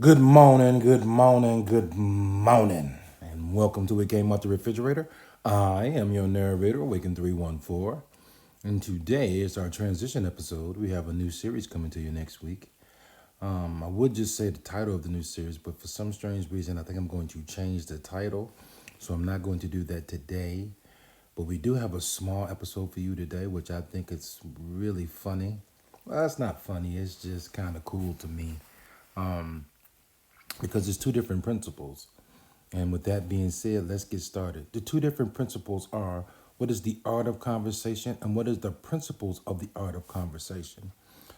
Good morning, good morning, good morning, and welcome to It Came Out the Refrigerator. I am your narrator, Awaken 314, and today is our transition episode. We have a new series coming to you next week. I would just say the title of the new series, but for some strange reason, I think I'm going to change the title, so I'm not going to do that today. But we do have a small episode for you today, which I think is really funny. Well, it's not funny, it's just kind of cool to me because there's two different principles. And with that being said, let's get started. The two different principles are what is the art of conversation and what is the principles of the art of conversation.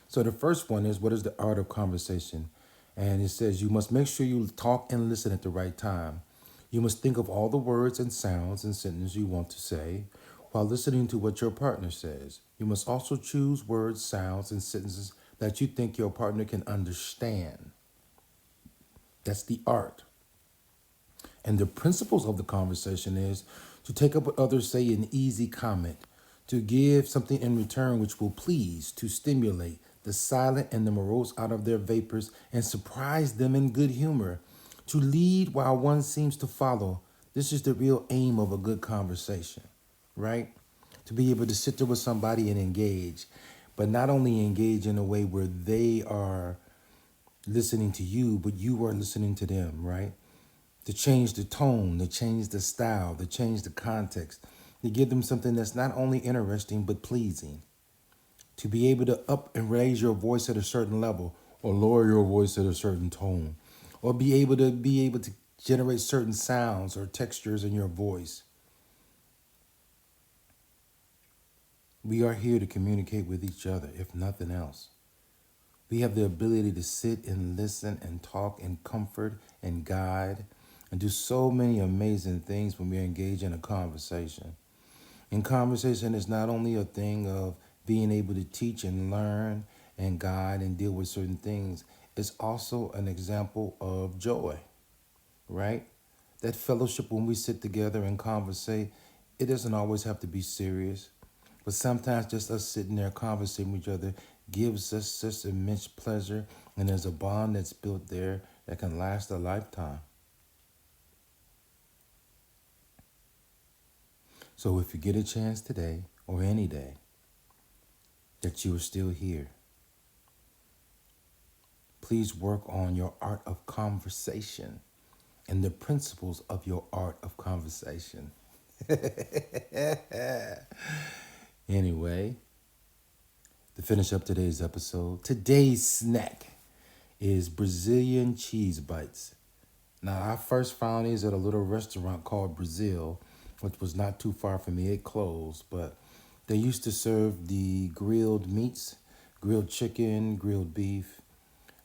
So the first one is what is the art of conversation? And it says you must make sure you talk and listen at the right time. You must think of all the words and sounds and sentences you want to say while listening to what your partner says. You must also choose words, sounds, and sentences that you think your partner can understand. That's the art. And the principles of the conversation is to take up what others say in easy comment, to give something in return which will please, to stimulate the silent and the morose out of their vapors and surprise them in good humor, to lead while one seems to follow. This is the real aim of a good conversation, right? To be able to sit there with somebody and engage, but not only engage in a way where they are listening to you, but you are listening to them, right? To change the tone, to change the style, to change the context, to give them something that's not only interesting but pleasing. To be able to up and raise your voice at a certain level or lower your voice at a certain tone, or be able to generate certain sounds or textures in your voice. We are here to communicate with each other, if nothing else. We have the ability to sit and listen and talk and comfort and guide and do so many amazing things when we engage in a conversation. And conversation is not only a thing of being able to teach and learn and guide and deal with certain things, it's also an example of joy, right? That fellowship when we sit together and conversate, it doesn't always have to be serious. But sometimes just us sitting there conversing with each other gives us such immense pleasure, and there's a bond that's built there that can last a lifetime. So if you get a chance today or any day that you are still here, please work on your art of conversation and the principles of your art of conversation. Anyway, to finish up today's snack is Brazilian cheese bites. Now, I first found these at a little restaurant called Brazil, which was not too far from me. It closed, but they used to serve the grilled meats, grilled chicken, grilled beef,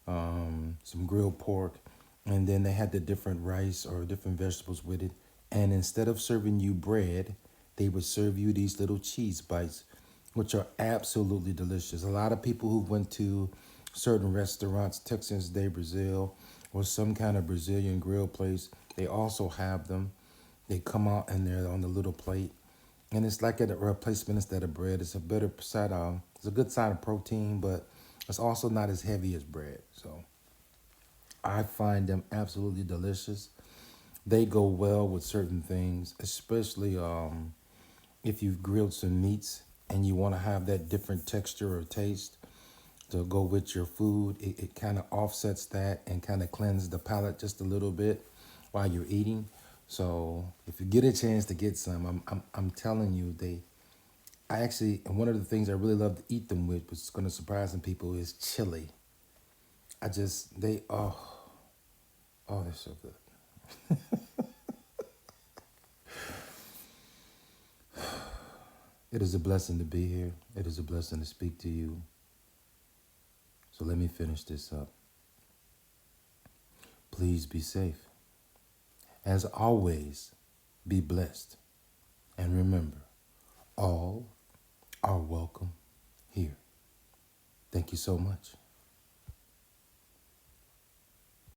some grilled pork, and then they had the different rice or different vegetables with it. And instead of serving you bread, they would serve you these little cheese bites, which are absolutely delicious. A lot of people who went to certain restaurants, Texas de Brazil, or some kind of Brazilian grill place, they also have them. They come out and they're on the little plate. And it's like a replacement instead of bread. It's a better side of, it's a good side of protein, but it's also not as heavy as bread. So I find them absolutely delicious. They go well with certain things, especially if you've grilled some meats and you want to have that different texture or taste to go with your food. It kind of offsets that and kind of cleanses the palate just a little bit while you're eating. So if you get a chance to get some, I'm telling you, I actually, and one of the things I really love to eat them with, which is going to surprise some people, is chili. They're so good. It is a blessing to be here. It is a blessing to speak to you. So let me finish this up. Please be safe. As always, be blessed. And remember, all are welcome here. Thank you so much.